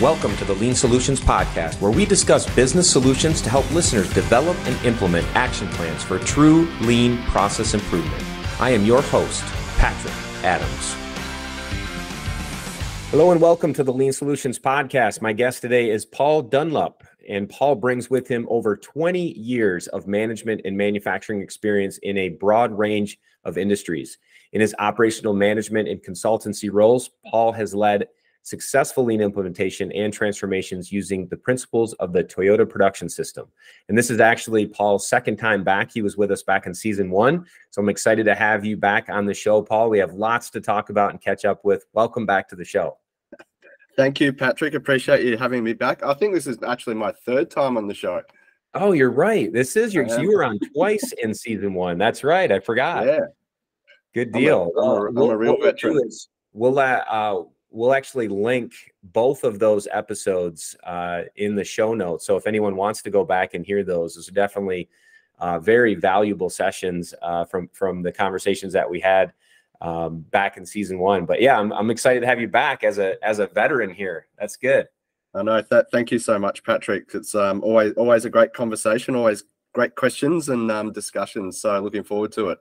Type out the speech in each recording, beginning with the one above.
Welcome to the Lean Solutions Podcast, where we discuss business solutions to help listeners develop and implement action plans for true lean process improvement. I am your host, Patrick Adams. Hello and welcome to the Lean Solutions Podcast. My guest today is Paul Dunlop, and Paul brings with him over 20 years of management and manufacturing experience in a broad range of industries. In his operational management and consultancy roles, Paul has led successful lean implementation and transformations using the principles of the Toyota production system. And this is actually Paul's second time back. He was with us back in season 1. So I'm excited to have you back on the show, Paul. We have lots to talk about and catch up with. Welcome back to the show. Thank you, Patrick. Appreciate you having me back. I think this is actually my third time on the show. Oh, you're right. This is you were on twice in season 1. That's right. I forgot. Yeah. Good deal. I'm a real veteran. We'll actually link both of those episodes in the show notes. So if anyone wants to go back and hear those are definitely very valuable sessions from the conversations that we had back in season 1. But yeah, I'm excited to have you back as a veteran here. That's good. I know that. Thank you so much, Patrick. It's always a great conversation, always great questions and discussions. So looking forward to it.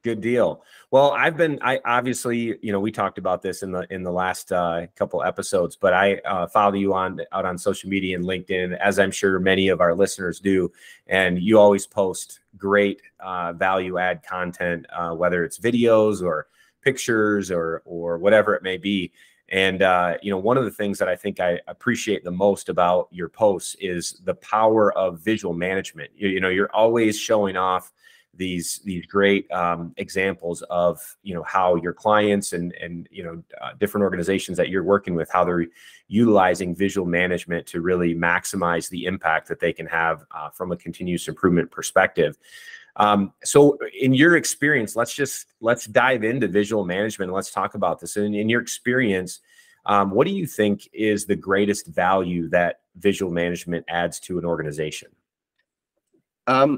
Good deal. Well, I obviously, we talked about this in the last couple episodes, but I follow you out on social media and LinkedIn, as I'm sure many of our listeners do. And you always post great value add content, whether it's videos or pictures or whatever it may be. And, one of the things that I think I appreciate the most about your posts is the power of visual management. You're always showing off these great examples of how your clients and different organizations that you're working with, how they're utilizing visual management to really maximize the impact that they can have from a continuous improvement perspective. So in your experience, let's dive into visual management and let's talk about this. And in your experience, what do you think is the greatest value that visual management adds to an organization? I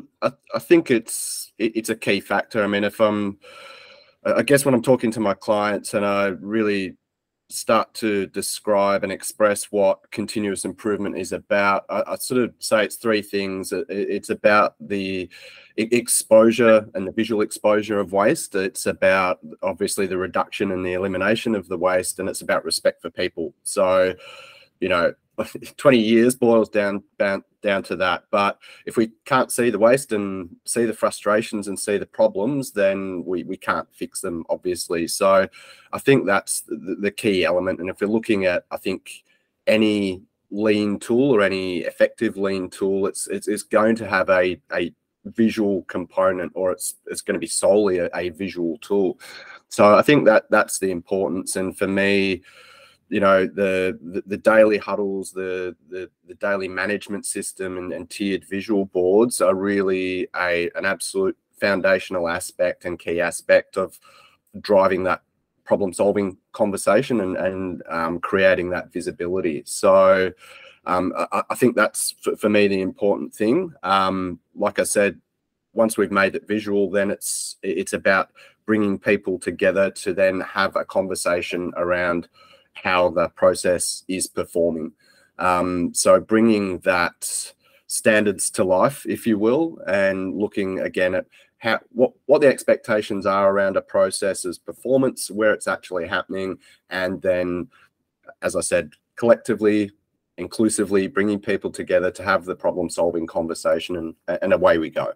think it's a key factor. I mean, I guess when I'm talking to my clients and I really start to describe and express what continuous improvement is about, I sort of say it's 3 things. It's about the exposure and the visual exposure of waste. It's about obviously the reduction and the elimination of the waste, and it's about respect for people. So, 20 years boils down to that. But if we can't see the waste and see the frustrations and see the problems, then we can't fix them, obviously. So I think that's the key element. And if you're looking at, I think, any lean tool or any effective lean tool, it's going to have a visual component, or it's going to be solely a visual tool. So I think that's the importance. And for me, the daily huddles, the daily management system and tiered visual boards are really an absolute foundational aspect and key aspect of driving that problem-solving conversation and creating that visibility. So I think that's, for me, the important thing. Like I said, once we've made it visual, then it's about bringing people together to then have a conversation around how the process is performing. So bringing that standards to life, if you will, and looking again at what the expectations are around a process's performance, where it's actually happening, and then, as I said, collectively, inclusively bringing people together to have the problem-solving conversation, and away we go.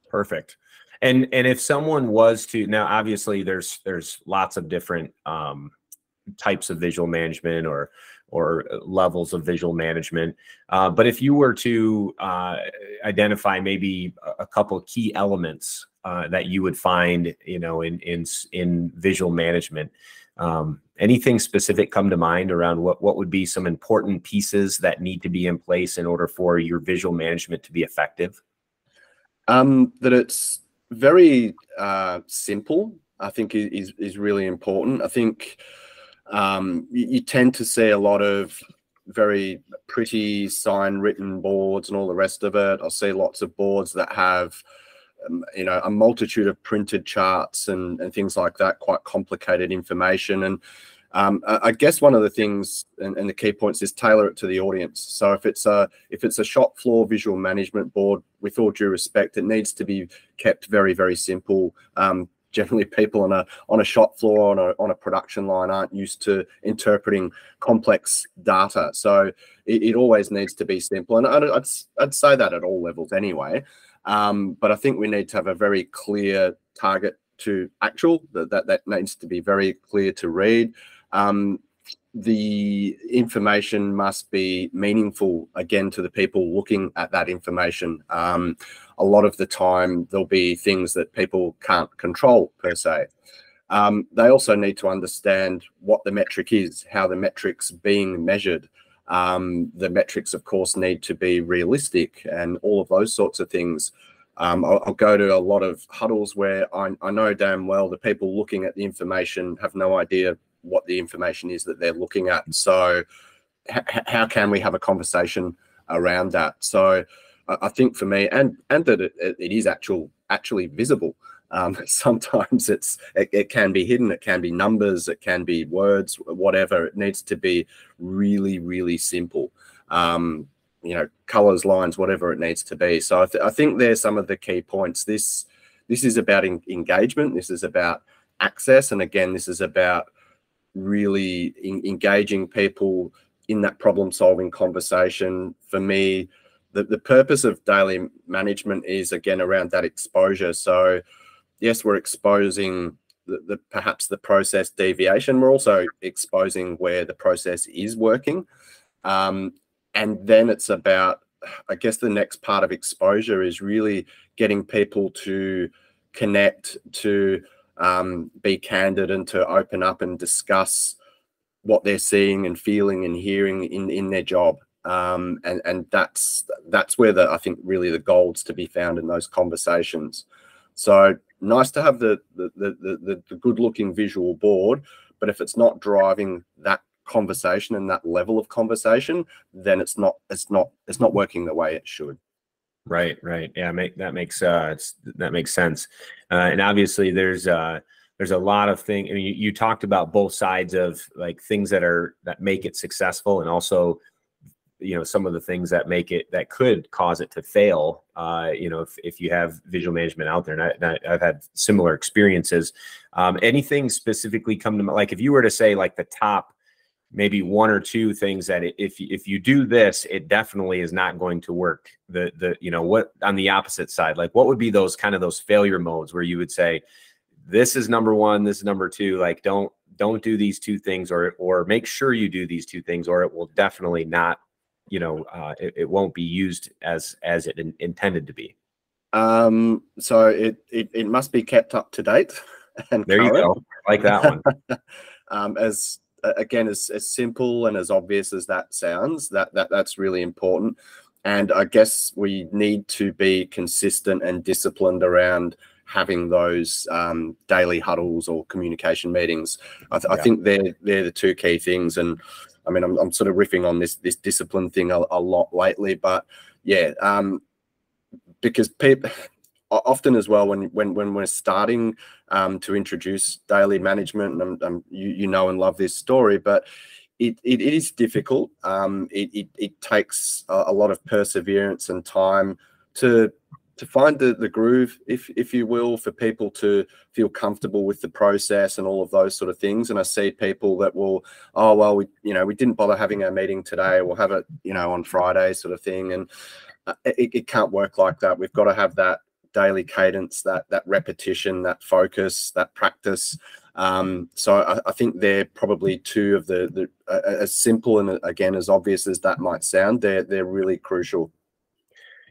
Perfect. And if someone was to, now obviously there's lots of different types of visual management or levels of visual management. But if you were to identify maybe a couple of key elements that you would find, in visual management, anything specific come to mind around what would be some important pieces that need to be in place in order for your visual management to be effective? That it's very simple, I think is really important. I think you tend to see a lot of very pretty sign-written boards and all the rest of it. I'll see lots of boards that have, a multitude of printed charts and things like that, quite complicated information. And I guess one of the things and the key points is tailor it to the audience. So if it's a shop floor visual management board, with all due respect, it needs to be kept very, very simple. Generally, people on a shop floor, on a production line, aren't used to interpreting complex data. So it always needs to be simple. And I'd say that at all levels anyway. But I think we need to have a very clear target to actual, that needs to be very clear to read. The information must be meaningful, again, to the people looking at that information. A lot of the time, there'll be things that people can't control per se. They also need to understand what the metric is, how the metric's being measured. The metrics, of course, need to be realistic and all of those sorts of things. I'll go to a lot of huddles where I know damn well the people looking at the information have no idea what the information is that they're looking at. So how can we have a conversation around that? So I think for me, and that it is actually visible. Sometimes it can be hidden, it can be numbers, it can be words, whatever. It needs to be really, really simple. You know, colors, lines, whatever it needs to be. So I think there's some of the key points. This is about engagement. This is about access. And again, this is about really engaging people in that problem-solving conversation. For me, the purpose of daily management is, again, around that exposure. So yes, we're exposing perhaps the process deviation. We're also exposing where the process is working. And then it's about, I guess, the next part of exposure is really getting people to connect, to be candid, and to open up and discuss what they're seeing and feeling and hearing in their job. And that's where I think really the gold's to be found in those conversations. So nice to have the good looking visual board, but if it's not driving that conversation and that level of conversation, then it's not working the way it should. Right. Yeah, that makes sense. And obviously there's a lot of things. I mean, you talked about both sides of like things that make it successful, and also, you know, some of the things that could cause it to fail. You know, if you have visual management out there, and I've had similar experiences. Anything specifically come to mind? Like if you were to say like the top maybe one or two things that if you do this, it definitely is not going to work. You know, what on the opposite side, like what would be those failure modes where you would say, this is number one, this is number two, like don't do these two things, or make sure you do these two things, or it will definitely not, you know, it won't be used as it intended to be. So it must be kept up to date. And there current. You go. I like that one. As simple and as obvious as that sounds, that's really important. And I guess we need to be consistent and disciplined around having those daily huddles or communication meetings. I think they're the two key things. And I mean, I'm sort of riffing on this discipline thing a lot lately, but yeah, because people often as well, when we're starting to introduce daily management, and you know and love this story, but it is difficult. It takes a lot of perseverance and time to find the groove, if you will, for people to feel comfortable with the process and all of those sort of things. And I see people that will, oh well, we didn't bother having our meeting today, we'll have it, you know, on Friday, sort of thing. And it can't work like that. We've got to have that daily cadence, that repetition, that focus, that practice. So I think they're probably two of the as simple and again as obvious as that might sound, they're really crucial.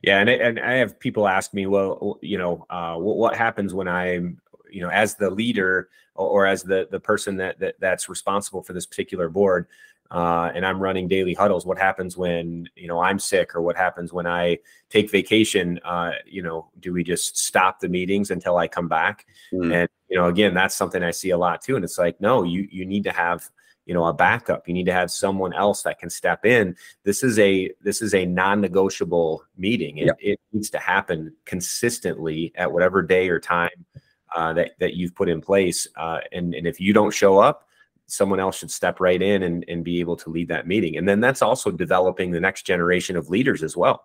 Yeah, and I have people ask me, well, you know, what happens when I'm, you know, as the leader or as the person that's responsible for this particular board, and I'm running daily huddles, what happens when, you know, I'm sick, or what happens when I take vacation? You know, do we just stop the meetings until I come back? And, you know, again, that's something I see a lot too. And it's like, no, you need to have, you know, a backup. You need to have someone else that can step in. This is a non-negotiable meeting. It needs to happen consistently at whatever day or time that you've put in place. And if you don't show up, someone else should step right in and be able to lead that meeting. And then that's also developing the next generation of leaders as well.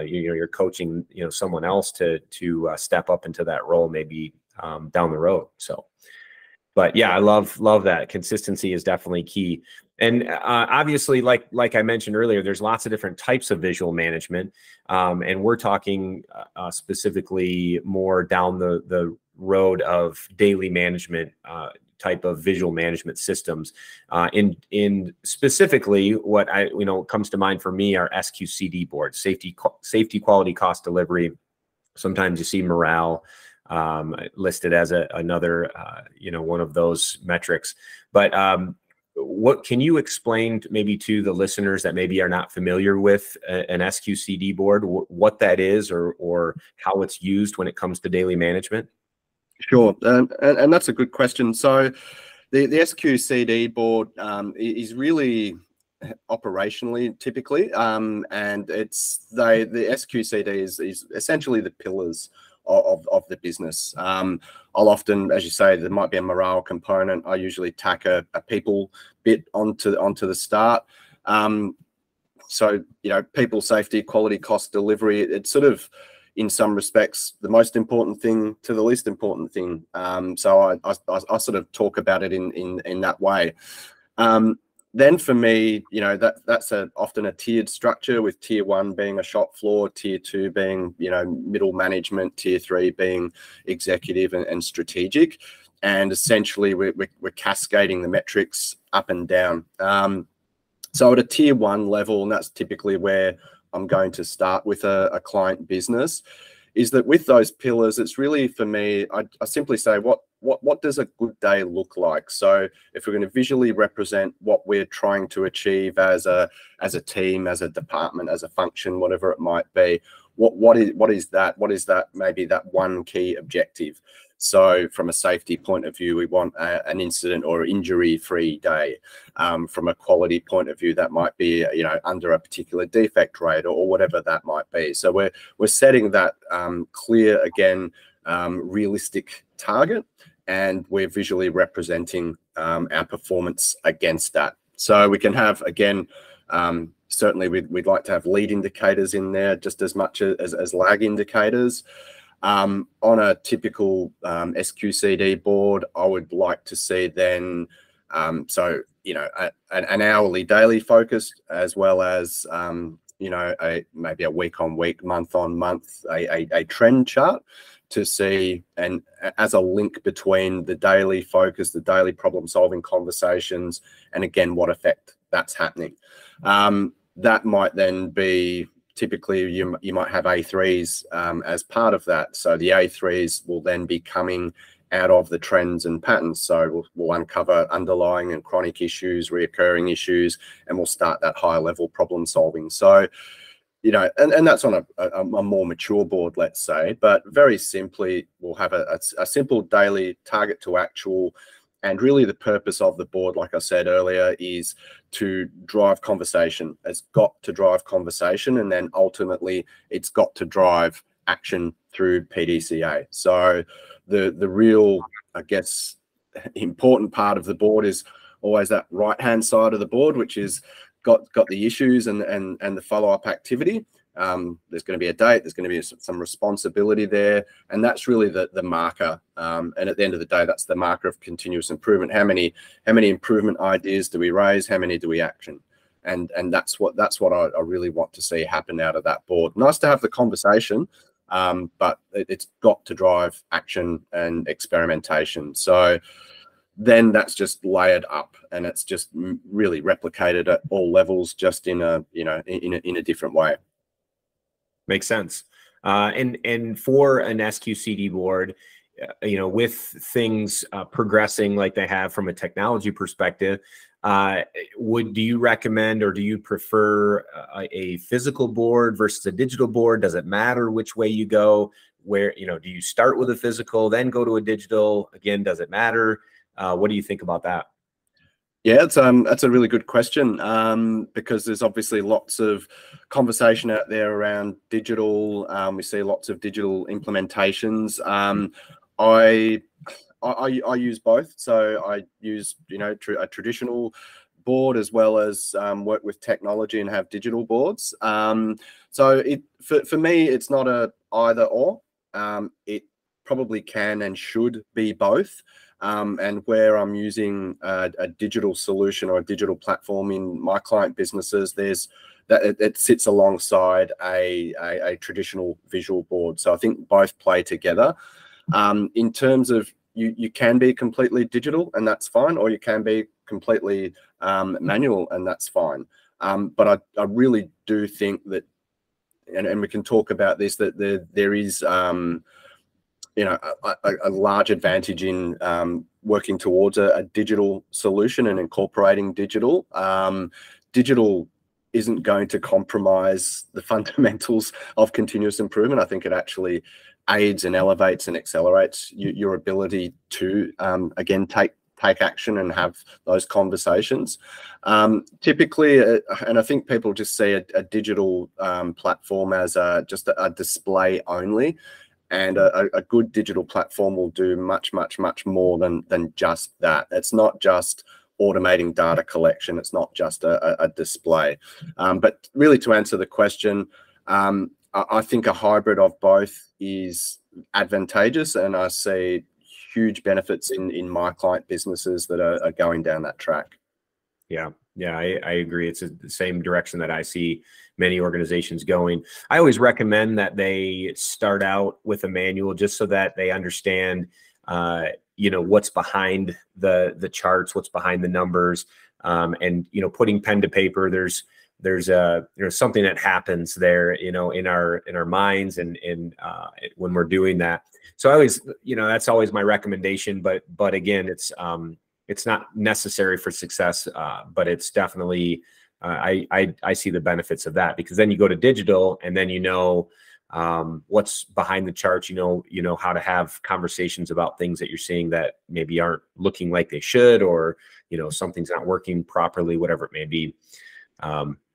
You're coaching, someone else to step up into that role, maybe down the road. So, but yeah, I love that. Consistency is definitely key. And obviously, like I mentioned earlier, there's lots of different types of visual management. And we're talking specifically more down the road of daily management type of visual management systems. In specifically, what comes to mind for me are SQCD boards, safety, quality, cost, delivery. Sometimes you see morale listed as another one of those metrics. But what can you explain maybe to the listeners that maybe are not familiar with an SQCD board, what that is, or how it's used when it comes to daily management? Sure, and that's a good question. So the SQCD board is really operationally typically, and it's the SQCD is essentially the pillars of the business. I'll often, as you say, there might be a morale component. I usually tack a people bit onto the start. So people, safety, quality, cost, delivery. It's sort of, in some respects, the most important thing to the least important thing. So I sort of talk about it in that way. Then for me, that's often a tiered structure, with tier 1 being a shop floor, tier 2 being middle management, tier 3 being executive and strategic, and essentially we're cascading the metrics up and down. So at a tier 1 level, and that's typically where I'm going to start with a client business, is that with those pillars, it's really, for me, I simply say, what does a good day look like? So if we're going to visually represent what we're trying to achieve as a team, as a department, as a function, whatever it might be, what is that maybe that one key objective? So from a safety point of view, we want an incident or injury-free day. From a quality point of view, that might be under a particular defect rate or whatever that might be. So we're setting that clear, again, realistic target, and we're visually representing our performance against that. So we can have, again, certainly we'd like to have lead indicators in there just as much as lag indicators. On a typical SQCD board, I would like to see then, an hourly, daily focus, as well as maybe a week on week, month on month, a trend chart to see, and as a link between the daily focus, the daily problem solving conversations, and again, what effect that's happening. That might then be, typically you might have A3s as part of that. So the A3s will then be coming out of the trends and patterns. So we'll uncover underlying and chronic issues, reoccurring issues, and we'll start that higher level problem solving. So, and that's on a more mature board, let's say, but very simply, we'll have a simple daily target to actual. And really the purpose of the board, like I said earlier, is to drive conversation. It's got to drive conversation, and then ultimately it's got to drive action through PDCA. So the real, I guess, important part of the board is always that right-hand side of the board, which is got the issues and the follow-up activity. There's going to be a date, there's going to be some responsibility there, and that's really the marker. And at the end of the day, that's the marker of continuous improvement. How many improvement ideas do we raise? How many do we action? And that's what I really want to see happen out of that board. Nice to have the conversation, but it's got to drive action and experimentation. So then that's just layered up, and it's just really replicated at all levels, just in a different way. Makes sense. And for an SQCD board, with things progressing like they have from a technology perspective, do you recommend, or do you prefer a physical board versus a digital board? Does it matter which way you go? Where, do you start with a physical, then go to a digital? Again, does it matter? What do you think about that? Yeah, that's a really good question, because there's obviously lots of conversation out there around digital. We see lots of digital implementations. I use both. So I use, a traditional board as well as work with technology and have digital boards. So for me, it's not a either or. It probably can and should be both. And where I'm using a digital solution or a digital platform in my client businesses, it sits alongside a traditional visual board. So I think both play together. In terms of you can be completely digital and that's fine, or you can be completely manual and that's fine. But I really do think that, and we can talk about this, that there is a large advantage in working towards a digital solution and incorporating digital. Digital isn't going to compromise the fundamentals of continuous improvement. I think it actually aids and elevates and accelerates your ability to, again, take action and have those conversations. Typically, and I think people just see a digital platform as just a display only. And a good digital platform will do much, much, much more than just that. It's not just automating data collection. It's not just a display. But really, to answer the question, I think a hybrid of both is advantageous, and I see huge benefits in my client businesses that are going down that track. Yeah, I agree. It's the same direction that I see many organizations going. I always recommend that they start out with a manual just so that they understand, what's behind the charts, what's behind the numbers, and putting pen to paper. There's something that happens there, in our minds and when we're doing that. So I always, that's always my recommendation. But again, it's not necessary for success, but it's definitely, I see the benefits of that, because then you go to digital and then what's behind the charts, how to have conversations about things that you're seeing that maybe aren't looking like they should, or, something's not working properly, whatever it may be.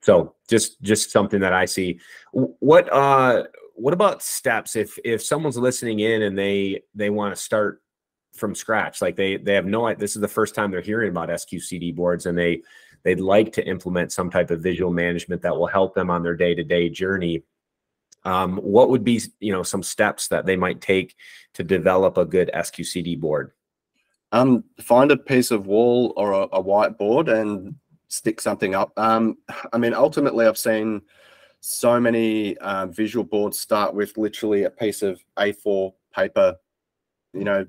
So just something that I see. What about steps if someone's listening in and they want to start from scratch, like they have this is the first time they're hearing about SQCD boards, and they'd like to implement some type of visual management that will help them on their day-to-day journey. What would be, some steps that they might take to develop a good SQCD board? Find a piece of wall or a whiteboard and stick something up. Ultimately, I've seen so many visual boards start with literally a piece of A4 paper,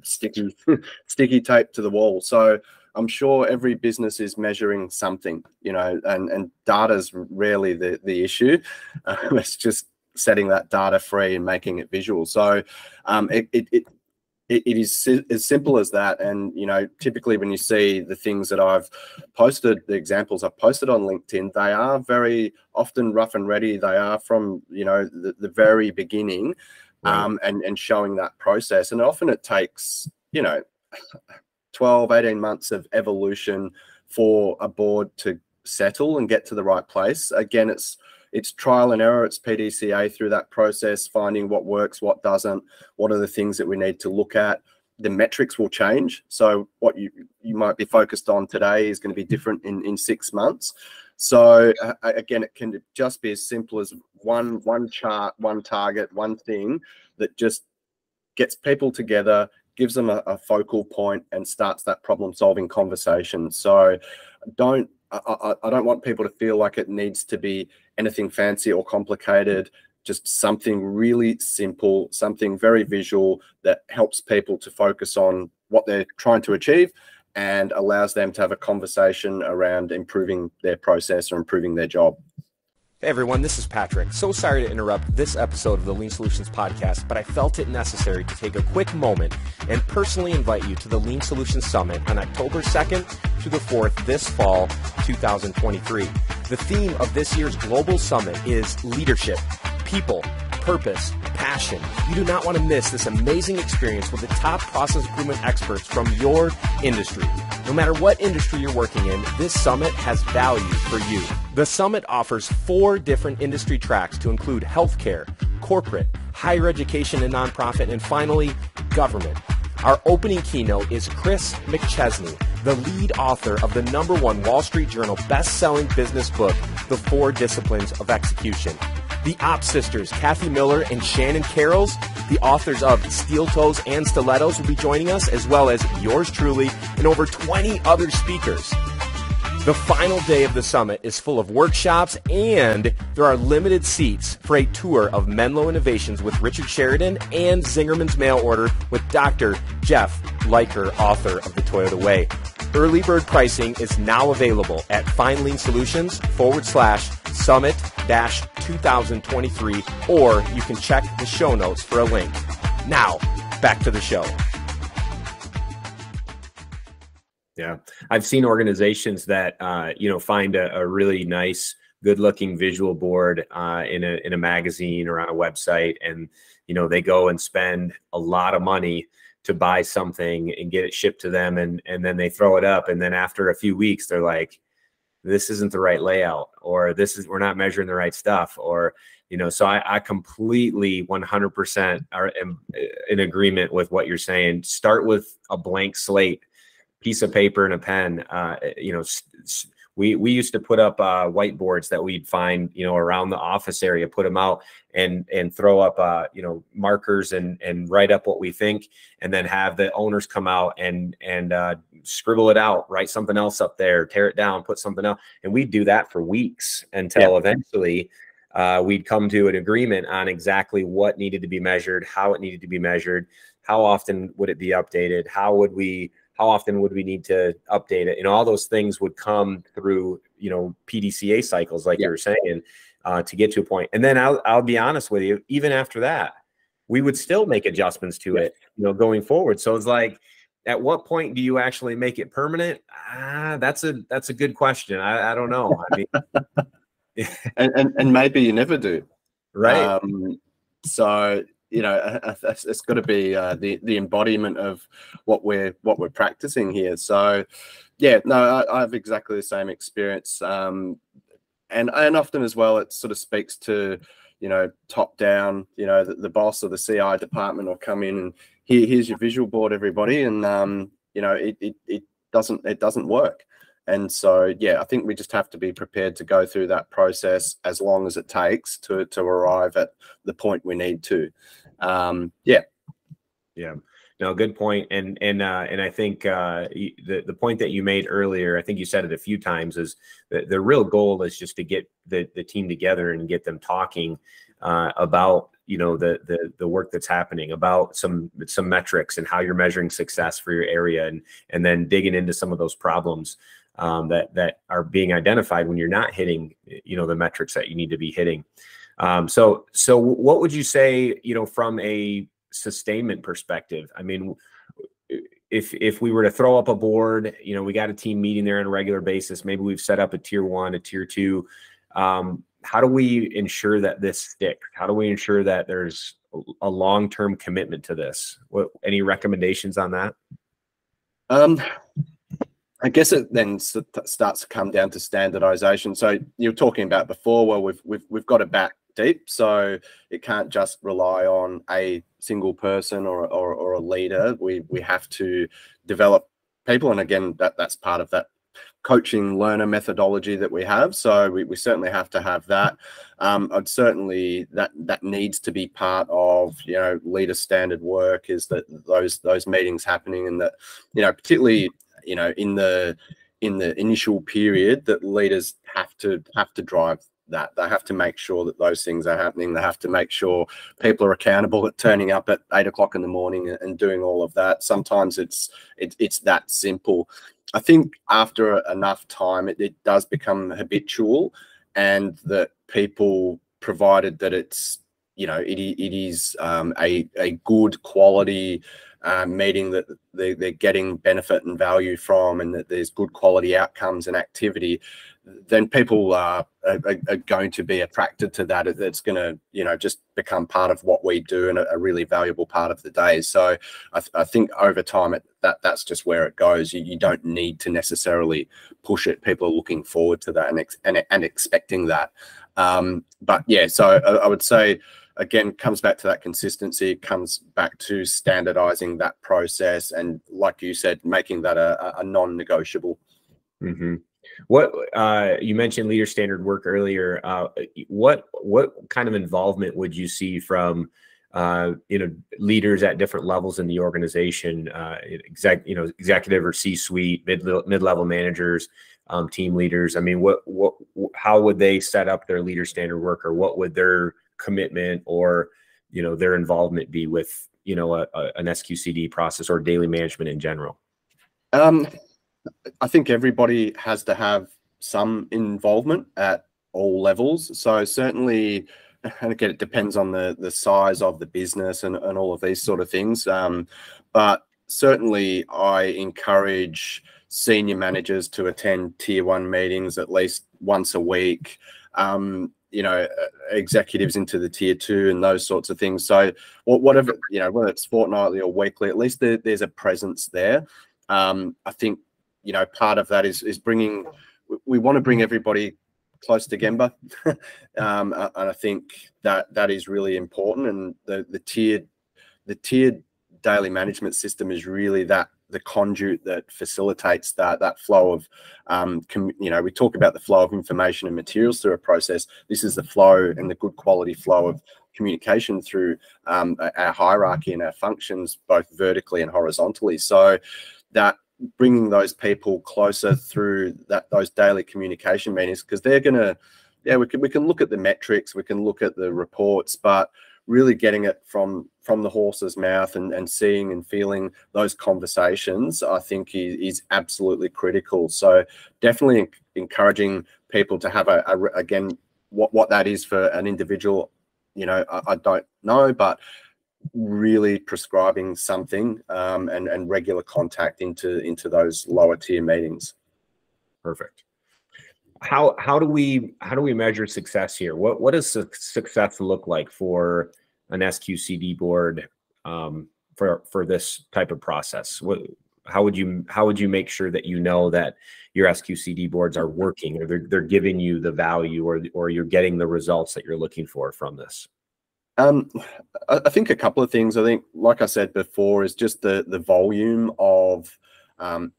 sticky tape to the wall. So I'm sure every business is measuring something, and data's rarely the issue. It's just setting that data free and making it visual. So it is as simple as that. And, typically when you see the things that I've posted, the examples I've posted on LinkedIn, they are very often rough and ready. They are from, the very beginning. Right. And showing that process. And often it takes, 12, 18 months of evolution for a board to settle and get to the right place. Again, it's trial and error. It's PDCA through that process, finding what works, what doesn't, what are the things that we need to look at. The metrics will change. So what you might be focused on today is going to be different in 6 months. So again, it can just be as simple as one chart, one target, one thing that just gets people together, gives them a focal point, and starts that problem-solving conversation. So I don't want people to feel like it needs to be anything fancy or complicated. Just something really simple, something very visual that helps people to focus on what they're trying to achieve and allows them to have a conversation around improving their process or improving their job. Hey everyone, this is Patrick. So sorry to interrupt this episode of the Lean Solutions Podcast, but I felt it necessary to take a quick moment and personally invite you to the Lean Solutions Summit on October 2nd through the 4th this fall, 2023. The theme of this year's global summit is leadership, people, purpose, passion. You do not want to miss this amazing experience with the top process improvement experts from your industry. No matter what industry you're working in, this summit has value for you. The summit offers 4 different industry tracks to include healthcare, corporate, higher education and nonprofit, and finally, government. Our opening keynote is Chris McChesney, the lead author of the #1 Wall Street Journal best-selling business book, The 4 Disciplines of Execution. The Ops sisters, Kathy Miller and Shannon Carrolls, the authors of Steel Toes and Stilettos, will be joining us, as well as yours truly and over 20 other speakers. The final day of the summit is full of workshops, and there are limited seats for a tour of Menlo Innovations with Richard Sheridan and Zingerman's Mail Order with Dr. Jeff Leiker, author of The Toyota Way. Early bird pricing is now available at FindLeanSolutions/Summit-2023, or you can check the show notes for a link. Now, back to the show. Yeah, I've seen organizations that find a really nice, good-looking visual board in a magazine or on a website, and they go and spend a lot of money to buy something and get it shipped to them, and then they throw it up, and then after a few weeks, they're like, "This isn't the right layout," or we're not measuring the right stuff," or So I completely 100% am in agreement with what you're saying. Start with a blank slate. Piece of paper and a pen. We used to put up whiteboards that we'd find around the office area, put them out and throw up markers and write up what we think, and then have the owners come out and scribble it out, write something else up there, tear it down, put something else, and we'd do that for weeks until eventually we'd come to an agreement on exactly what needed to be measured, how it needed to be measured, how often would it be updated, how often would we need to update it? All those things would come through, PDCA cycles, like you were saying, to get to a point. And then I'll be honest with you, even after that, we would still make adjustments to it, going forward. So it's like, at what point do you actually make it permanent? That's a good question. I don't know. I mean, and maybe you never do. Right. So, it's got to be the embodiment of what we're practicing here. So, I have exactly the same experience, and often as well, it sort of speaks to top down. The boss or the CI department will come in and here's your visual board, everybody, and it doesn't work. And so, I think we just have to be prepared to go through that process as long as it takes to arrive at the point we need to. No, good point. And I think the point that you made earlier, I think you said it a few times, is the real goal is just to get the team together and get them talking about the work that's happening, about some metrics and how you're measuring success for your area, and then digging into some of those problems that are being identified when you're not hitting the metrics that you need to be hitting. So what would you say, from a sustainment perspective? I mean, if we were to throw up a board, we got a team meeting there on a regular basis, maybe we've set up a tier 1, a tier 2. How do we ensure that this sticks? How do we ensure that there's a long-term commitment to this? Any recommendations on that? I guess it then starts to come down to standardization. So you were talking about before, well, we've got to back deep, so it can't just rely on a single person or a leader. We have to develop people, and again, that's part of that coaching learner methodology that we have. So we certainly have to have that. I'd certainly that needs to be part of leader standard work, is that those meetings happening, and that particularly in the initial period, that leaders have to drive that. They have to make sure that those things are happening. They have to make sure people are accountable at turning up at 8 o'clock in the morning and doing all of that. Sometimes it's that simple. I think after enough time, it does become habitual, and that people, provided that it's it is a good quality meeting that they're getting benefit and value from, and that there's good quality outcomes and activity, then people are going to be attracted to that. It's going to, just become part of what we do, and a really valuable part of the day. So I think over time, that's just where it goes. You don't need to necessarily push it. People are looking forward to that and expecting that. But yeah, so I would say again, comes back to that consistency. It comes back to standardizing that process, and like you said, making that a non-negotiable. Mm-hmm. What you mentioned leader standard work earlier. What kind of involvement would you see from leaders at different levels in the organization, executive or C-suite, mid-level managers, team leaders? I mean, how would they set up their leader standard work, or what would their commitment or their involvement be with an SQCD process or daily management in general? I think everybody has to have some involvement at all levels. So certainly, and again, it depends on the size of the business and all of these sort of things. But certainly I encourage senior managers to attend tier 1 meetings at least once a week, executives into the tier 2 and those sorts of things. So whatever, whether it's fortnightly or weekly, at least there's a presence there. I think, part of that is we want to bring everybody close to Gemba. And I think that is really important. And the tiered daily management system is really the conduit that facilitates that flow of, we talk about the flow of information and materials through a process. This is the flow and the good quality flow of communication through our hierarchy and our functions, both vertically and horizontally. So that bringing those people closer through those daily communication meetings, because they're gonna, we can look at the metrics, we can look at the reports, but really getting it from the horse's mouth and seeing and feeling those conversations, I think is absolutely critical. So definitely encouraging people to have again, what that is for an individual, I don't know, but really prescribing something and regular contact into those lower tier meetings. Perfect. How do we measure success here? What does success look like for an SQCD board for this type of process? How would you make sure that that your SQCD boards are working, or they're giving you the value, or you're getting the results that you're looking for from this? I think a couple of things. I think, like I said before, is just the volume of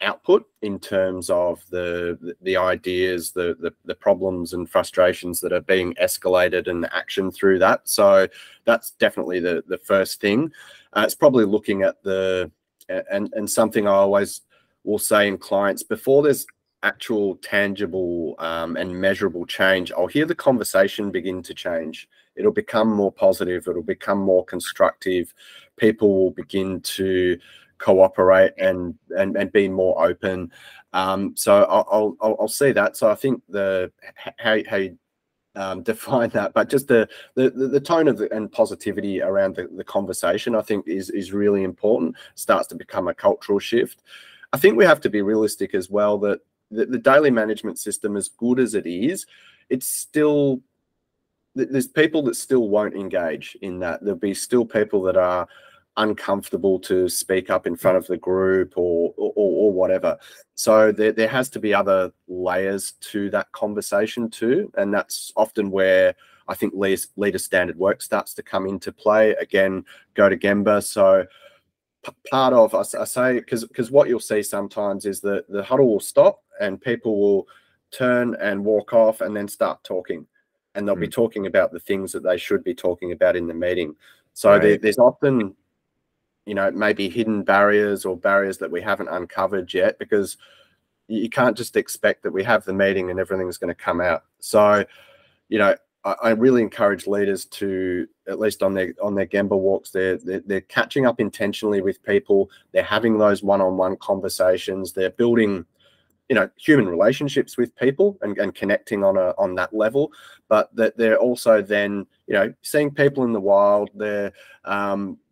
output in terms of the ideas, the problems and frustrations that are being escalated and action through that. So that's definitely the first thing. It's probably looking at and something I always will say in clients, before there's actual tangible and measurable change, I'll hear the conversation begin to change. It'll become more positive. It'll become more constructive. People will begin to cooperate and be more open. So I'll see that. So I think how you define that, but just the tone of and positivity around the conversation, I think is really important. Starts to become a cultural shift. I think we have to be realistic as well that the daily management system, as good as it is, it's still, there's people that still won't engage in that. There'll be still people that are uncomfortable to speak up in front of the group or whatever. So there has to be other layers to that conversation too. And that's often where I think leader standard work starts to come into play. Again, go to Gemba. So part of, I say, because what you'll see sometimes is that the huddle will stop and people will turn and walk off and then start talking. And they'll be talking about the things that they should be talking about in the meeting. So there's often, maybe hidden barriers or barriers that we haven't uncovered yet, because you can't just expect that we have the meeting and everything's going to come out. So, I really encourage leaders to, at least on their Gemba walks, they're catching up intentionally with people. They're having those one-on-one conversations. They're building, human relationships with people and connecting on that level. But that they're also then, seeing people in the wild. They're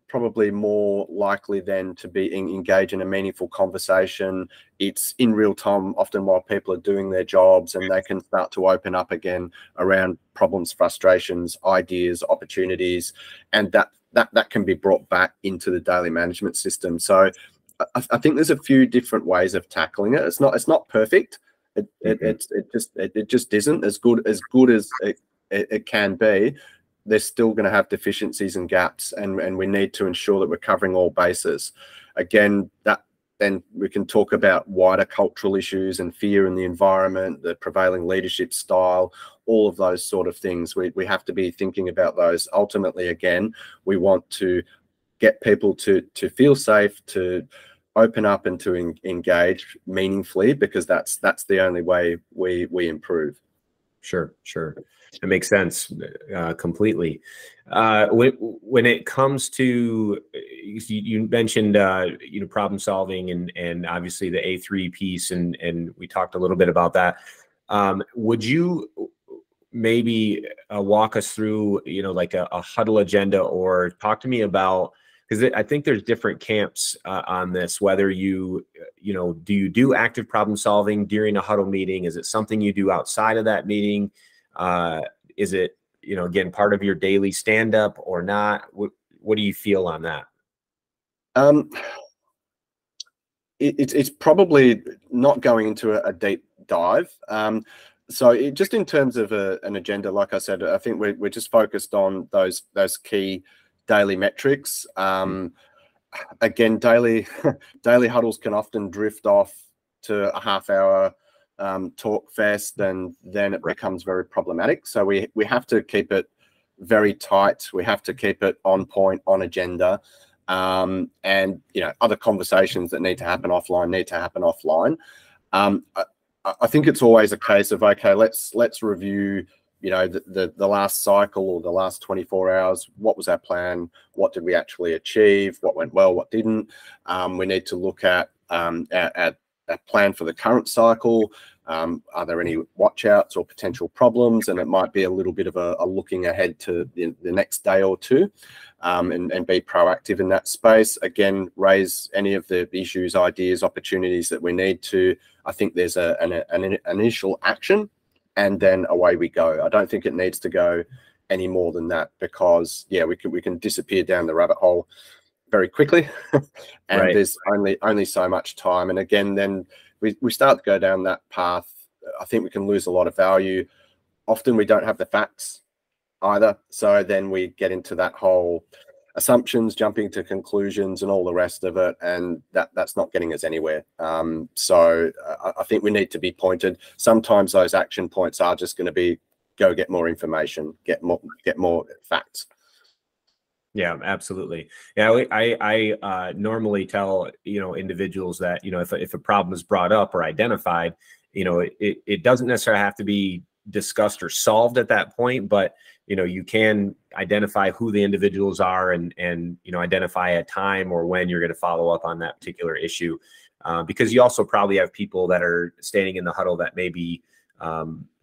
probably more likely then to be engage in a meaningful conversation. It's in real time, often while people are doing their jobs, and they can start to open up again around problems, frustrations, ideas, opportunities, and that can be brought back into the daily management system. So I think there's a few different ways of tackling it. It's not perfect. It just isn't as good as it can be. they're still going to have deficiencies and gaps, and we need to ensure that we're covering all bases. Again, then we can talk about wider cultural issues and fear in the environment, the prevailing leadership style, all of those sort of things. We have to be thinking about those. Ultimately, again, we want to get people to feel safe, to open up and to engage meaningfully, because that's the only way we improve. Sure. It makes sense completely. When it comes to, you mentioned problem solving and obviously the A3 piece, and we talked a little bit about that. Would you maybe walk us through like a huddle agenda, or talk to me about, because I think there's different camps on this, whether do you do active problem solving during a huddle meeting? Is it something you do outside of that meeting? Is it, again, part of your daily stand-up or not? What do you feel on that? It's probably not going into a deep dive. So just in terms of an agenda, like I said, I think we're just focused on those key daily metrics. Again, daily huddles can often drift off to a half-hour talk fest, and then it becomes very problematic. So we have to keep it very tight. We have to keep it on point, on agenda, and other conversations that need to happen offline. I think it's always a case of, okay, let's review the last cycle or the last 24 hours. What was our plan? What did we actually achieve? What went well? What didn't? We need to look at a plan for the current cycle. Are there any watch outs or potential problems? And it might be a little bit of a looking ahead to the next day or two, and be proactive in that space. Again, raise any of the issues, ideas, opportunities that we need to. I think there's an initial action, and then away we go. I don't think it needs to go any more than that, because we can disappear down the rabbit hole very quickly, and there's only so much time. And again, then we start to go down that path. I think we can lose a lot of value. Often we don't have the facts either, so then we get into that whole assumptions, jumping to conclusions, and all the rest of it, and that's not getting us anywhere. So I think we need to be pointed. Sometimes those action points are just going to be, go get more information, get more facts. Yeah, absolutely. Yeah, I normally tell individuals that if a problem is brought up or identified, it doesn't necessarily have to be discussed or solved at that point, but you can identify who the individuals are and identify a time or when you're going to follow up on that particular issue, because you also probably have people that are standing in the huddle that maybe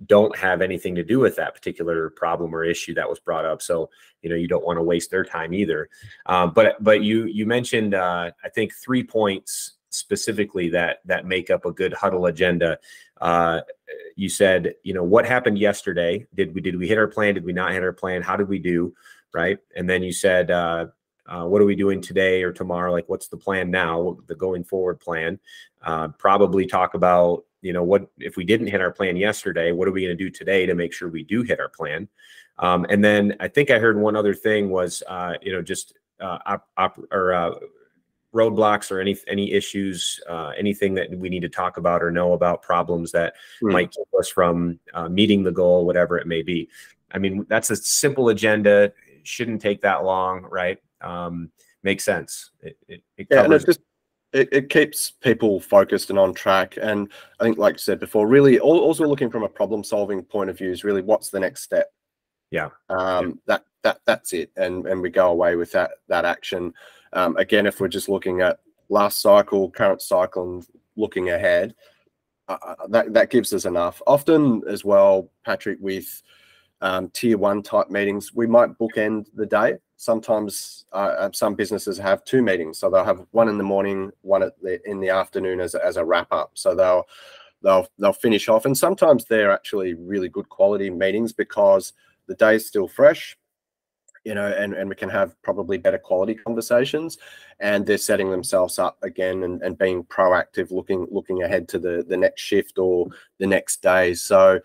don't have anything to do with that particular problem or issue that was brought up. So you don't want to waste their time either. But you mentioned I think 3 points specifically that make up a good huddle agenda. You said, what happened yesterday? Did we hit our plan? Did we not hit our plan? How did we do? Right. And then you said, what are we doing today or tomorrow? Like, what's the plan now? The going forward plan. Probably talk about, what if we didn't hit our plan yesterday, what are we going to do today to make sure we do hit our plan? And then I think I heard one other thing was, just roadblocks or any issues, anything that we need to talk about or know about, problems that might keep us from meeting the goal, whatever it may be. I mean, that's a simple agenda. It shouldn't take that long, right? Makes sense. It covers. And it keeps people focused and on track. And I think, like you said before, really also looking from a problem solving point of view is really, what's the next step? Yeah. That's it. And we go away with that action. Again, if we're just looking at last cycle, current cycle, and looking ahead, that gives us enough. Often as well, Patrick, with tier 1 type meetings, we might bookend the day. Sometimes some businesses have 2 meetings, so they'll have one in the morning, one in the afternoon as a wrap up. So they'll finish off, and sometimes they're actually really good quality meetings because the day's still fresh, and we can have probably better quality conversations, and they're setting themselves up again and being proactive, looking ahead to the next shift or the next day. So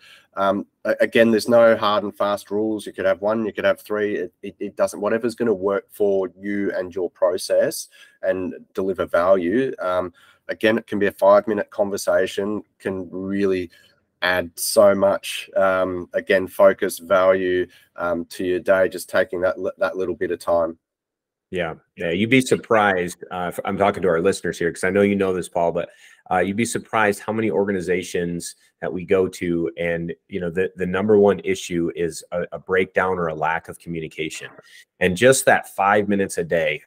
Again, there's no hard and fast rules. You could have one, you could have three. It doesn't, whatever's going to work for you and your process and deliver value. Again, it can be a 5-minute conversation, can really add so much, again, focus, value to your day, just taking that little bit of time. Yeah. You'd be surprised. I'm talking to our listeners here because I know you know this, Paul, but you'd be surprised how many organizations that we go to, and the number one issue is a breakdown or a lack of communication. And just that 5 minutes a day,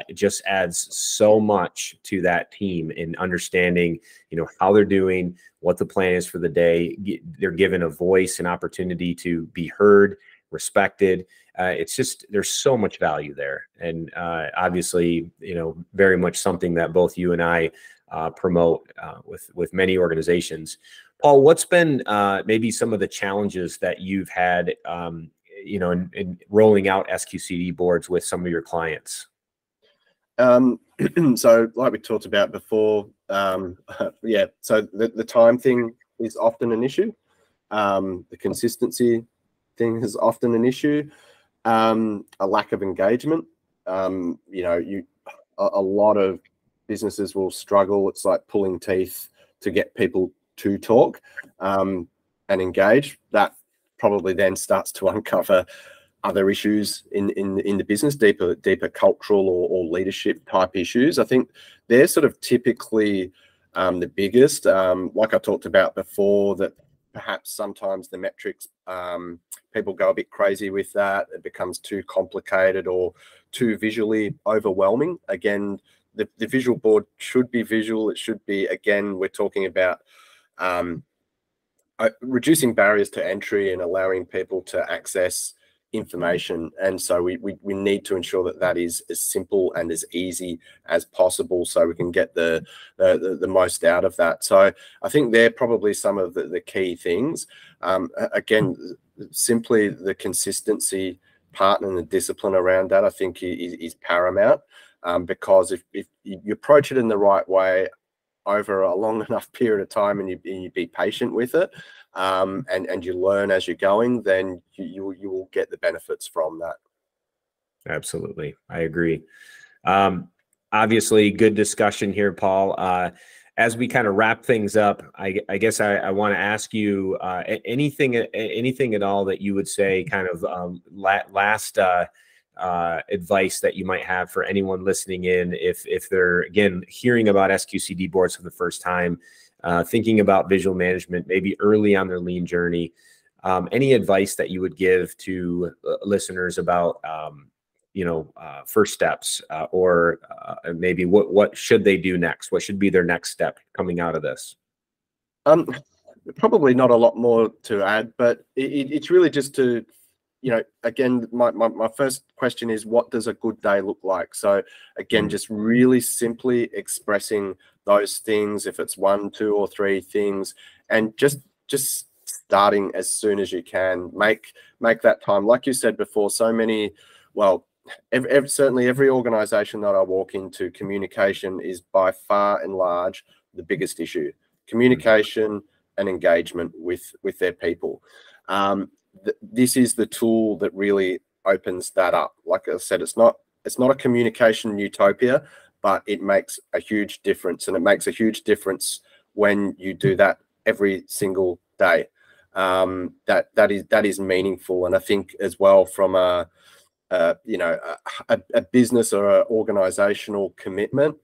it just adds so much to that team in understanding, how they're doing, what the plan is for the day. They're given a voice, an opportunity to be heard, respected. It's just, there's so much value there. And obviously, very much something that both you and I promote with many organizations. Paul, what's been maybe some of the challenges that you've had, in rolling out SQCD boards with some of your clients? So like we talked about before, yeah, so the time thing is often an issue. The consistency thing is often an issue. A lack of engagement. A lot of businesses will struggle. It's like pulling teeth to get people to talk and engage. That probably then starts to uncover other issues in the business, deeper cultural or leadership type issues. I think they're sort of typically the biggest. Like I talked about before, that perhaps sometimes the metrics, people go a bit crazy with that. It becomes too complicated or too visually overwhelming. Again, the visual board should be visual. It should be, again, we're talking about reducing barriers to entry and allowing people to access information. And so we need to ensure that that is as simple and as easy as possible, so we can get the most out of that. So I think they're probably some of the key things. Again, simply the consistency part and the discipline around that, I think, is paramount, because if you approach it in the right way over a long enough period of time, and you be patient with it, and you learn as you're going, then you will get the benefits from that. Absolutely. I agree. Obviously, good discussion here, Paul. As we kind of wrap things up, I guess I want to ask you anything at all that you would say, kind of last advice that you might have for anyone listening in, if they're, again, hearing about SQCD boards for the first time, thinking about visual management, maybe early on their lean journey. Any advice that you would give to listeners about first steps, or maybe what should they do next? What should be their next step coming out of this? Probably not a lot more to add, but it's really just to, again, my first question is, what does a good day look like? So again, just really simply expressing those things, if it's 1, 2, or 3 things, and just starting as soon as you can. Make that time. Like you said before, so many, certainly every organization that I walk into, communication is by far and large the biggest issue. Communication and engagement with their people. This is the tool that really opens that up. Like I said, it's not a communication utopia, but it makes a huge difference, and it makes a huge difference when you do that every single day. That is meaningful, and I think as well, from a business or an organizational commitment,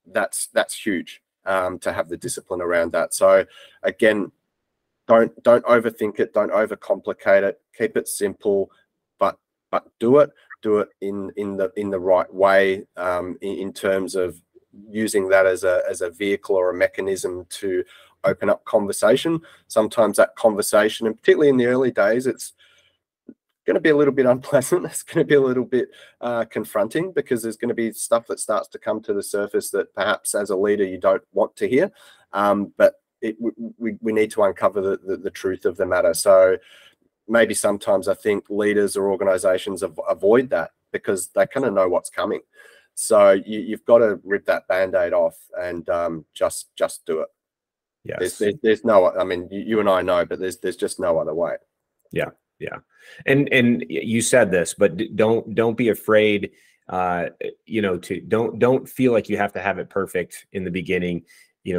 that's huge, to have the discipline around that. So again, don't overthink it, don't overcomplicate it, keep it simple, but do it in the right way, in terms of using that as a vehicle or a mechanism to open up conversation. Sometimes that conversation, and particularly in the early days, it's going to be a little bit unpleasant. It's going to be a little bit confronting, because there's going to be stuff that starts to come to the surface that perhaps as a leader you don't want to hear, but we need to uncover the truth of the matter. So maybe sometimes I think leaders or organizations avoid that because they kind of know what's coming. So you've got to rip that Band-Aid off and just do it. Yes. There's no, I mean, you and I know, but there's just no other way. Yeah. Yeah. And you said this, but don't be afraid, don't feel like you have to have it perfect in the beginning.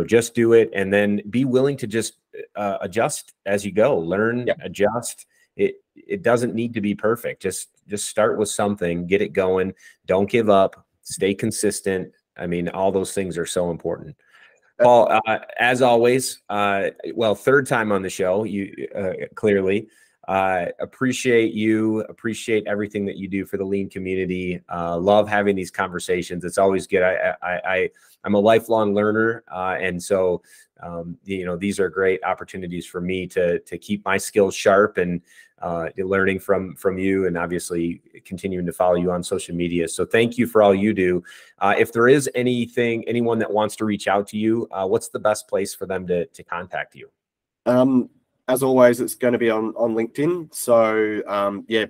Just do it, and then be willing to just adjust as you go, learn, adjust. It doesn't need to be perfect. Just start with something, get it going. Don't give up, stay consistent. I mean, all those things are so important. Paul, as always, third time on the show, you clearly appreciate everything that you do for the lean community. Love having these conversations. It's always good. I'm a lifelong learner. And so, these are great opportunities for me to keep my skills sharp and learning from you, and obviously continuing to follow you on social media. So thank you for all you do. If there is anyone that wants to reach out to you, what's the best place for them to contact you? As always, it's going to be on LinkedIn. So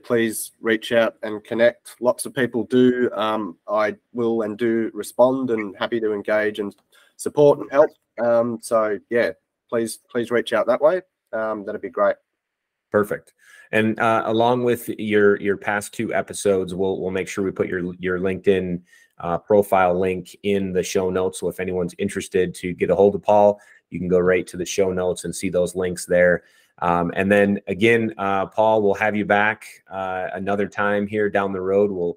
please reach out and connect. Lots of people do. I will and do respond, and happy to engage and support and help. Please reach out that way. That'd be great. Perfect. And along with your past 2 episodes, we'll make sure we put your LinkedIn profile link in the show notes. So if anyone's interested to get a hold of Paul, you can go right to the show notes and see those links there. And then again, Paul, we'll have you back another time here down the road. We'll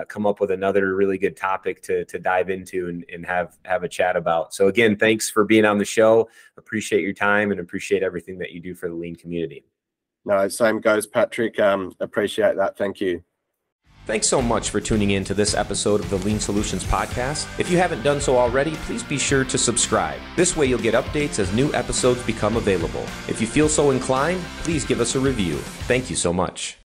come up with another really good topic to dive into and have a chat about. So again, thanks for being on the show. Appreciate your time and appreciate everything that you do for the lean community. No, same goes, Patrick. Appreciate that. Thank you. Thanks so much for tuning in to this episode of the Lean Solutions Podcast. If you haven't done so already, please be sure to subscribe. This way you'll get updates as new episodes become available. If you feel so inclined, please give us a review. Thank you so much.